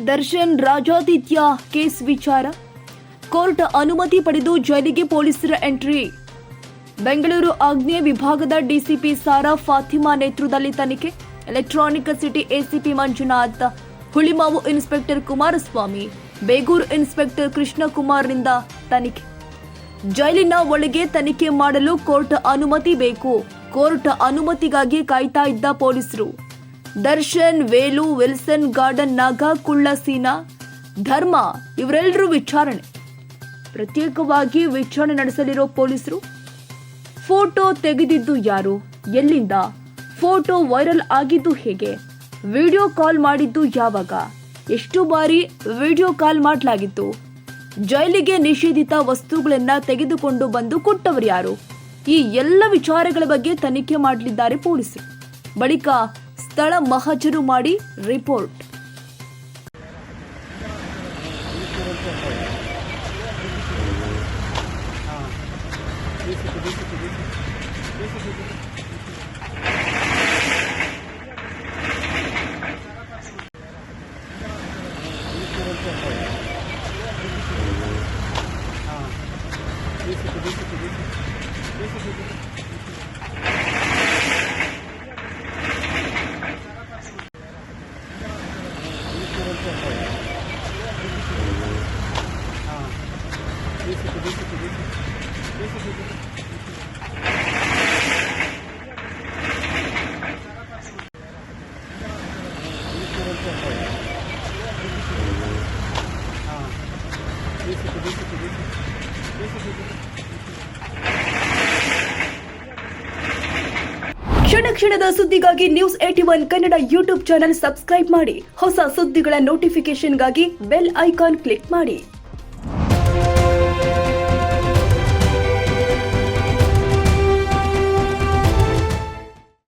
Darshan Rajaditya case ವಿಚಾರ court ಅನುಮತಿ ಪಡೆದು ಜೈಲಿಗೆ ಪೊಲೀಸರ ಎಂಟ್ರಿ. ಬೆಂಗಳೂರು ಆಗ್ನೇಯ ವಿಭಾಗದ ಡಿಸಿಪಿ ಸಾರಾ ಫಾತಿಮಾ ನೇತೃತ್ವದಲ್ಲಿ ತನಿಖೆ. Electronic City ACP Manjunath, Hulimavu inspector Kumaraswamy, Begur inspector ಕೃಷ್ಣಕುಮಾರ್ನಿಂದ ತನಿಖೆ. ಜೈಲಿನ ಒಳಗೆ ತನಿಖೆ ಮಾಡಲು ಕೋರ್ಟ್ ಅನುಮತಿ ಬೇಕು. ಕೋರ್ಟ್ ಅನುಮತಿಗಾಗಿ ಕಾಯ್ತಾ ಇದ್ದ ಪೊಲೀಸರು. ದರ್ಶನ್, ವೇಲು, ವಿಲ್ಸನ್ ಗಾರ್ಡನ್, ನಾಗ, ಕುಳ್ಳ ಸೀನಾ, ಧರ್ಮ ಇವರೆಲ್ಲರೂ ವಿಚಾರಣೆ. ಪ್ರತ್ಯೇಕವಾಗಿ ವಿಚಾರಣೆ ನಡೆಸಲಿರೋ ಪೊಲೀಸರು. ಫೋಟೋ ತೆಗೆದಿದ್ದು ಯಾರು, ಎಲ್ಲಿಂದ, ಫೋಟೋ ವೈರಲ್ ಆಗಿದ್ದು ಹೇಗೆ, ವಿಡಿಯೋ ಕಾಲ್ ಮಾಡಿದ್ದು ಯಾವಾಗ, ಎಷ್ಟು ಬಾರಿ ವಿಡಿಯೋ ಕಾಲ್ ಮಾಡಲಾಗಿತ್ತು, ಜೈಲಿಗೆ ನಿಷೇಧಿತ ವಸ್ತುಗಳನ್ನ ತೆಗೆದುಕೊಂಡು ಬಂದು ಕೊಟ್ಟವರು ಯಾರು, ಈ ಎಲ್ಲ ವಿಚಾರಗಳ ಬಗ್ಗೆ ತನಿಖೆ ಮಾಡಲಿದ್ದಾರೆ ಪೊಲೀಸರು. ಬಳಿಕ ಸ್ಥಳ ಮಹಜರು ಮಾಡಿ ರಿಪೋರ್ಟ್. ಕ್ಷಣ ಕ್ಷಣದ ಸುದ್ದಿಗಾಗಿ news 81 Kannada YouTube channel subscribe ಮಾಡಿ. ಹೊಸ ಸುದ್ದಿಗಳ ನೋಟಿಫಿಕೇಶನ್ಗಾಗಿ ಬೆಲ್ ಐಕಾನ್ ಕ್ಲಿಕ್ ಮಾಡಿ.